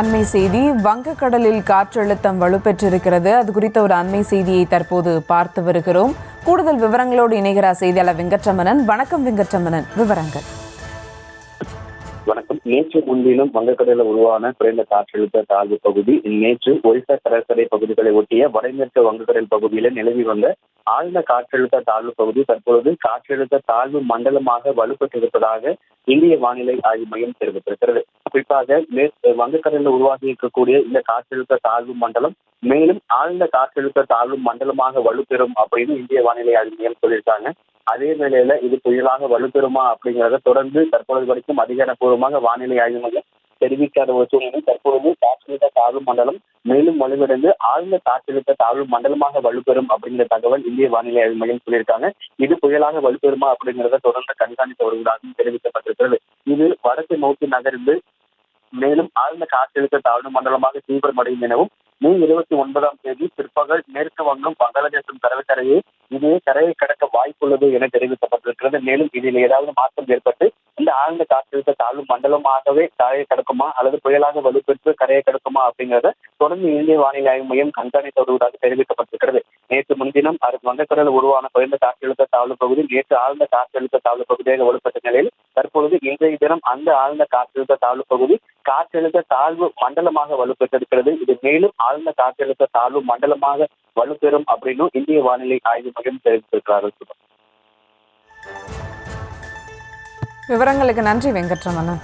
அண்மை செய்தி, வங்கக்கடலில் காற்றழுத்தம் வலுப்பெற்றிருக்கிறது. அது குறித்த ஒரு அண்மை செய்தியை தற்போது பார்த்து வருகிறோம். கூடுதல் விவரங்களோடு இணைகிறார் செய்தியாளர் வெங்கட்ரமணன். வணக்கம் வெங்கட்ரமணன், விவரங்கள். வணக்கம். நேற்று முன்தினம் வங்கக்கடலில் உருவான குறைந்த காற்றழுத்த தாழ்வு பகுதி நேற்று ஒரிசா கடற்கரை பகுதிகளை ஒட்டிய வடமேற்கு வங்கக்கடல் பகுதியில நிலவி வந்த ஆழ்ந்த காற்றழுத்த தாழ்வு பகுதி தற்பொழுது காற்றழுத்த தாழ்வு மண்டலமாக வலுப்பெற்றிருப்பதாக இந்திய வானிலை ஆய்வு மையம் தெரிவித்திருக்கிறது. குறிப்பாக வங்கக்கடலில் உருவாகி இருக்கக்கூடிய இந்த காற்றழுத்த தாழ்வு மண்டலம் மேலும் ஆழ்ந்த காற்றழுத்த தாழ்வு மண்டலமாக வலுப்பெறும் அப்படின்னு இந்திய வானிலை ஆய்வு மையம் சொல்லியிருக்காங்க. அதே வேளையில இது புயலாக வலுப்பெறுமா அப்படிங்கிறத தொடர்ந்து தற்பொழுது வரைக்கும் அதிகாரப்பூர்வமாக வானிலை ஆய்வு மையம் தெரிவிக்காத ஒரு சூழ்நிலை தற்பொழுது காற்றழுத்த தாழ்வு மண்டலம் மேலும் வலுவடைந்து ஆழ்ந்த காற்றழுத்த தாழ்வு மண்டலமாக வலுப்பெறும் அப்படிங்கிற தகவல் இந்திய வானிலை ஆய்வு மையம் சொல்லியிருக்காங்க. இது புயலாக வலுப்பெறுமா அப்படிங்கிறத தொடர்ந்து கண்காணித்து வருவதாகவும் தெரிவிக்கப்பட்டிருக்கிறது. இது வடக்கு நோக்கி நகர்ந்து மேலும் ஆழ்ந்த காற்றழுத்த தாழ்வு மண்டலமாக தீவிரமடையும் எனவும் மே 29 பிற்பகல் மேற்கு வங்கம் வங்காளதேசம் கடற்கரையே இதே கரையை கடக்க வாய்ப்புள்ளது என தெரிவிக்கப்பட்டிருக்கிறது. மேலும் இதில் ஏதாவது மாற்றம் ஏற்பட்டு இந்த ஆழ்ந்த காற்றழுத்த தாழ்வு மண்டலமாகவே கரையை கடக்குமா அல்லது புயலாக வலுப்பெற்று கரையை கடக்குமா அப்படிங்கிறத தொடர்ந்து இந்திய வானிலை ஆய்வு மையம் கண்காணித்து வருவதாக தெரிவிக்கப்பட்டிருக்கிறது. நேற்று முன்தினம் வங்கக்கடலில் உருவான குறைந்த காற்றழுத்த தாழ்வு பகுதி நேற்று ஆழ்ந்த காற்றழுத்த தாழ்வு பகுதியாக வலுப்பெற்ற நிலையில் தற்பொழுது இன்றைய தினம் அந்த ஆழ்ந்த காற்றழுத்த தாழ்வு பகுதி காற்றழுத்த தாழ்வு மண்டலமாக வலுப்பெற்றிருக்கிறது. இது மேலும் ஆழ்ந்த காற்றழுத்த தாழ்வு மண்டலமாக வலுப்பெறும் அப்படின்னு இந்திய வானிலை ஆய்வு மையம் தெரிவித்திருக்கிறார்கள். விவரங்களுக்கு நன்றி வெங்கட்ரமணன்.